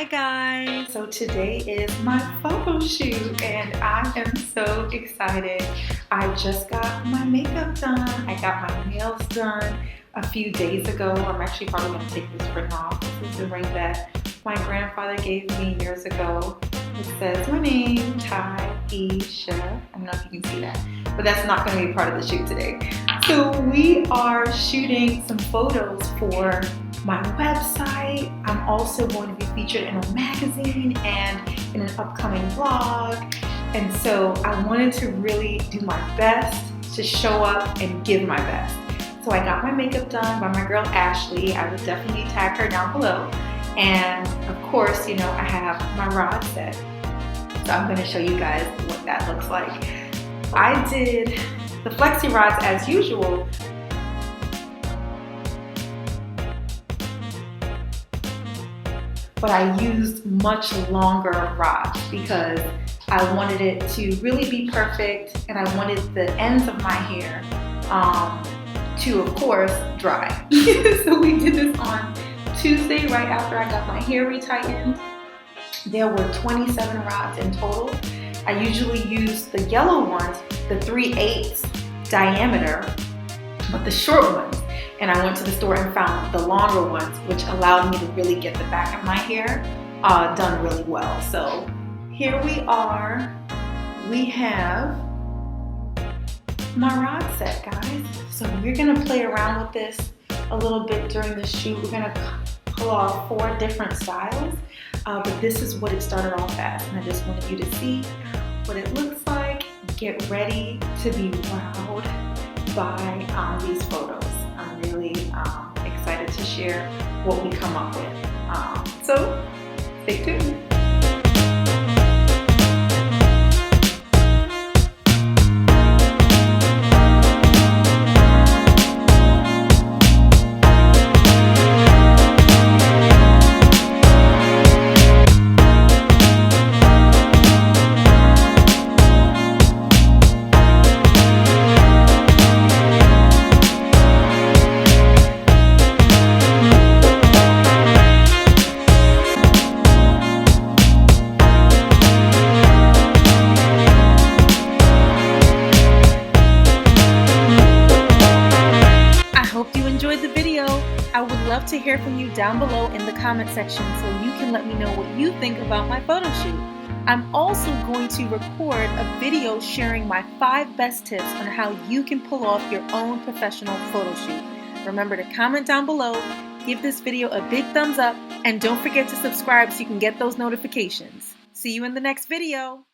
Hi guys! So today is my photo shoot and I am so excited. I just got my makeup done. I got my nails done a few days ago. I'm actually probably going to take this ring off. This is the ring that my grandfather gave me years ago. It says my name, Tai Abrams. I don't know if you can see that, but that's not going to be part of the shoot today. So we are shooting some photos for my website. I'm also going to be featured in a magazine and in an upcoming vlog. And so I wanted to really do my best to show up and give my best. So I got my makeup done by my girl Ashley. I would definitely tag her down below. And of course, you know, I have my rod set. So I'm going to show you guys what that looks like. I did the flexi rods as usual. But I used much longer rods because I wanted it to really be perfect and I wanted the ends of my hair to, of course, dry. So we did this on Tuesday right after I got my hair retightened. There were 27 rods in total. I usually use the yellow ones, the 3/8 diameter, but the short ones. And I went to the store and found the longer ones, which allowed me to really get the back of my hair done really well. So here we are. We have my rod set, guys. So we're gonna play around with this a little bit during the shoot. We're gonna pull off 4 different styles, but this is what it started off as. And I just wanted you to see what it looks like. Get ready to be wowed by these photos. I'm really excited to share what we come up with. So stay tuned. I would love to hear from you down below in the comment section so you can let me know what you think about my photo shoot. I'm also going to record a video sharing my 5 best tips on how you can pull off your own professional photo shoot. Remember to comment down below, give this video a big thumbs up, and don't forget to subscribe so you can get those notifications. See you in the next video.